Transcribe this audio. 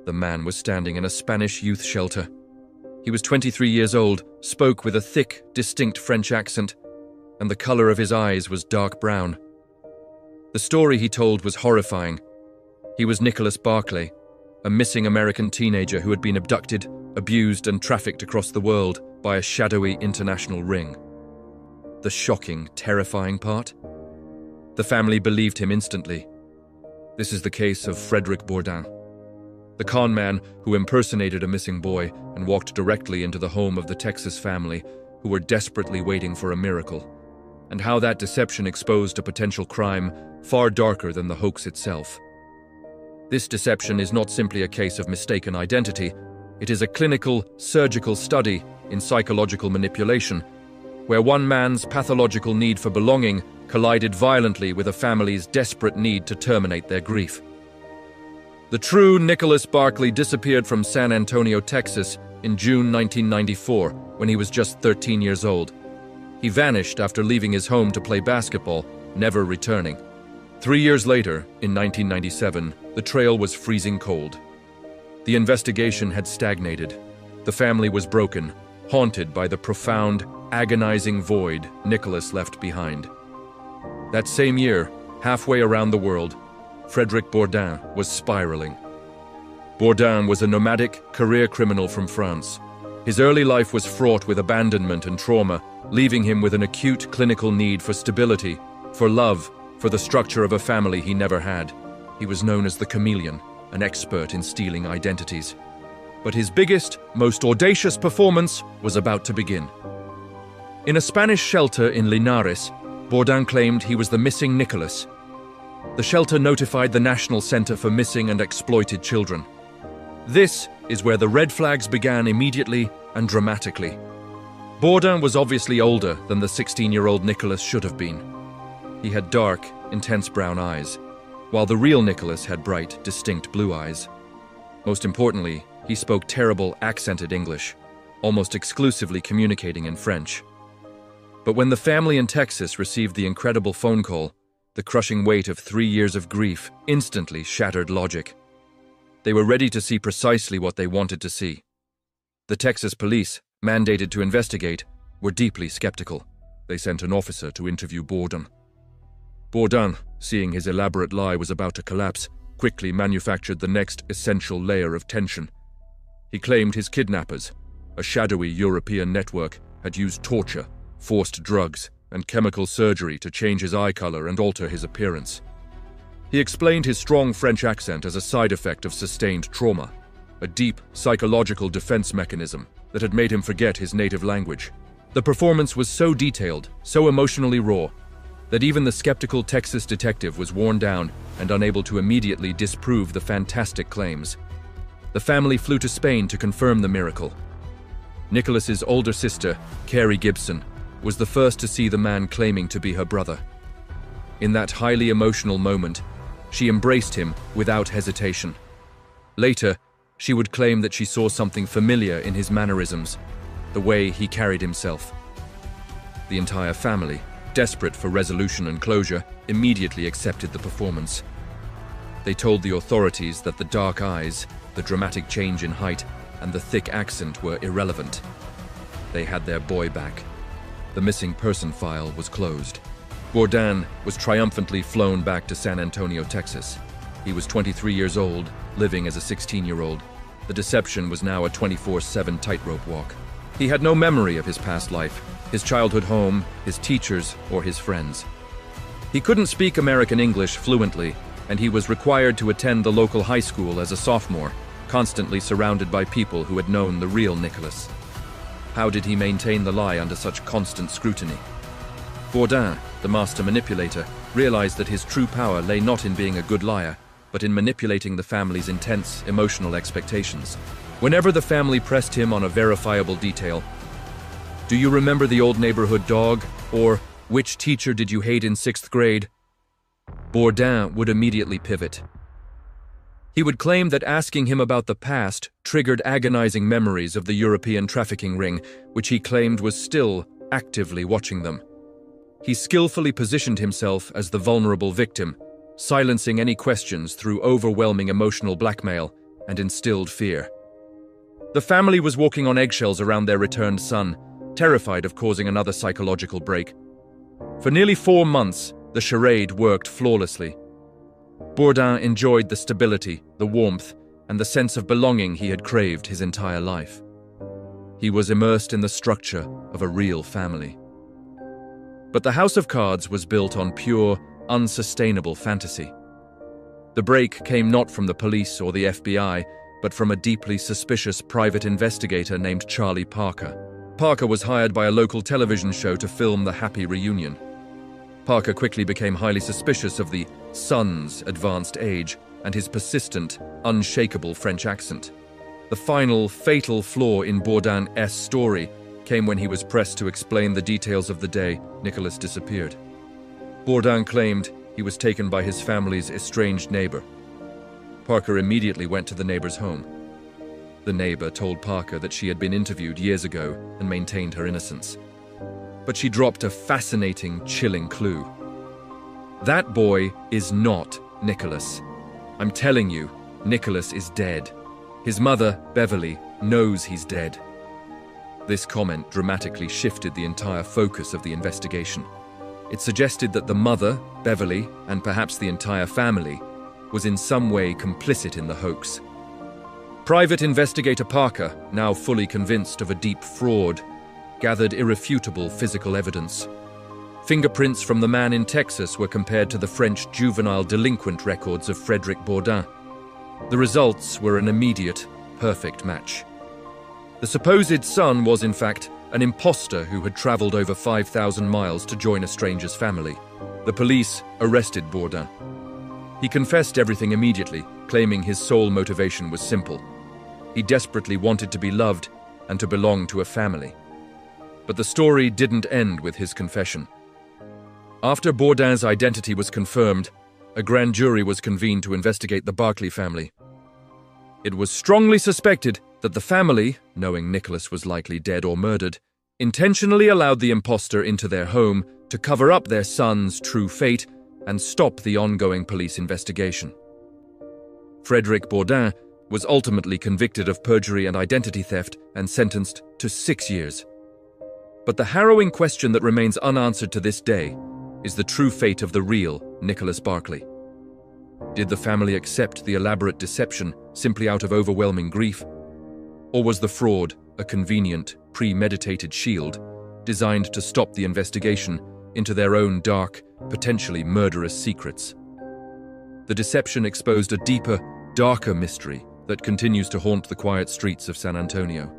The man was standing in a Spanish youth shelter. He was 23 years old, spoke with a thick, distinct French accent, and the color of his eyes was dark brown. The story he told was horrifying. He was Nicholas Barclay, a missing American teenager who had been abducted, abused, and trafficked across the world by a shadowy international ring. The shocking, terrifying part? The family believed him instantly. This is the case of Frédéric Bourdin, the con man who impersonated a missing boy and walked directly into the home of the Texas family who were desperately waiting for a miracle, and how that deception exposed a potential crime far darker than the hoax itself. This deception is not simply a case of mistaken identity, it is a clinical, surgical study in psychological manipulation, where one man's pathological need for belonging collided violently with a family's desperate need to terminate their grief. The true Nicholas Barclay disappeared from San Antonio, Texas, in June 1994, when he was just 13 years old. He vanished after leaving his home to play basketball, never returning. 3 years later, in 1997, the trail was freezing cold. The investigation had stagnated. The family was broken, haunted by the profound, agonizing void Nicholas left behind. That same year, halfway around the world, Frédéric Bourdin was spiraling. Bourdin was a nomadic, career criminal from France. His early life was fraught with abandonment and trauma, leaving him with an acute clinical need for stability, for love, for the structure of a family he never had. He was known as the chameleon, an expert in stealing identities. But his biggest, most audacious performance was about to begin. In a Spanish shelter in Linares, Bourdin claimed he was the missing Nicholas. The shelter notified the National Center for Missing and Exploited Children. This is where the red flags began immediately and dramatically. Bourdin was obviously older than the 16-year-old Nicholas should have been. He had dark, intense brown eyes, while the real Nicholas had bright, distinct blue eyes. Most importantly, he spoke terrible, accented English, almost exclusively communicating in French. But when the family in Texas received the incredible phone call, the crushing weight of 3 years of grief instantly shattered logic. They were ready to see precisely what they wanted to see. The Texas police, mandated to investigate, were deeply skeptical. They sent an officer to interview Bourdin. Bourdin, seeing his elaborate lie was about to collapse, quickly manufactured the next essential layer of tension. He claimed his kidnappers, a shadowy European network, had used torture, forced drugs, and chemical surgery to change his eye color and alter his appearance. He explained his strong French accent as a side effect of sustained trauma, a deep psychological defense mechanism that had made him forget his native language. The performance was so detailed, so emotionally raw, that even the skeptical Texas detective was worn down and unable to immediately disprove the fantastic claims. The family flew to Spain to confirm the miracle. Nicholas's older sister, Carrie Gibson, was the first to see the man claiming to be her brother. In that highly emotional moment, she embraced him without hesitation. Later, she would claim that she saw something familiar in his mannerisms, the way he carried himself. The entire family, desperate for resolution and closure, immediately accepted the performance. They told the authorities that the dark eyes, the dramatic change in height, and the thick accent were irrelevant. They had their boy back. The missing person file was closed. Bourdin was triumphantly flown back to San Antonio, Texas. He was 23 years old, living as a 16-year-old. The deception was now a 24/7 tightrope walk. He had no memory of his past life, his childhood home, his teachers, or his friends. He couldn't speak American English fluently, and he was required to attend the local high school as a sophomore, constantly surrounded by people who had known the real Nicholas. How did he maintain the lie under such constant scrutiny? Bourdin, the master manipulator, realized that his true power lay not in being a good liar, but in manipulating the family's intense, emotional expectations. Whenever the family pressed him on a verifiable detail, "Do you remember the old neighborhood dog?" or "Which teacher did you hate in 6th grade?" Bourdin would immediately pivot. He would claim that asking him about the past triggered agonizing memories of the European trafficking ring, which he claimed was still actively watching them. He skillfully positioned himself as the vulnerable victim, silencing any questions through overwhelming emotional blackmail and instilled fear. The family was walking on eggshells around their returned son, terrified of causing another psychological break. For nearly 4 months, the charade worked flawlessly. Bourdin enjoyed the stability, the warmth, and the sense of belonging he had craved his entire life. He was immersed in the structure of a real family. But the House of Cards was built on pure, unsustainable fantasy. The break came not from the police or the FBI, but from a deeply suspicious private investigator named Charlie Parker. Parker was hired by a local television show to film the happy reunion. Parker quickly became highly suspicious of the son's advanced age and his persistent, unshakable French accent. The final, fatal flaw in Bourdin's story came when he was pressed to explain the details of the day Nicolas disappeared. Bourdin claimed he was taken by his family's estranged neighbor. Parker immediately went to the neighbor's home. The neighbor told Parker that she had been interviewed years ago and maintained her innocence. But she dropped a fascinating, chilling clue. That boy is not Nicolas. I'm telling you, Nicolas is dead. His mother, Beverly, knows he's dead. This comment dramatically shifted the entire focus of the investigation. It suggested that the mother, Beverly, and perhaps the entire family, was in some way complicit in the hoax. Private investigator Parker, now fully convinced of a deep fraud, gathered irrefutable physical evidence. Fingerprints from the man in Texas were compared to the French juvenile delinquent records of Frédéric Bourdin. The results were an immediate, perfect match. The supposed son was, in fact, an imposter who had traveled over 5,000 miles to join a stranger's family. The police arrested Bourdin. He confessed everything immediately, claiming his sole motivation was simple. He desperately wanted to be loved and to belong to a family. But the story didn't end with his confession. After Bourdin's identity was confirmed, a grand jury was convened to investigate the Barclay family. It was strongly suspected that the family, knowing Nicolas was likely dead or murdered, intentionally allowed the imposter into their home to cover up their son's true fate and stop the ongoing police investigation. Frédéric Bourdin was ultimately convicted of perjury and identity theft and sentenced to 6 years. But the harrowing question that remains unanswered to this day is the true fate of the real Nicolas Barclay. Did the family accept the elaborate deception simply out of overwhelming grief? Or was the fraud a convenient, premeditated shield designed to stop the investigation into their own dark, potentially murderous secrets? The deception exposed a deeper, darker mystery that continues to haunt the quiet streets of San Antonio.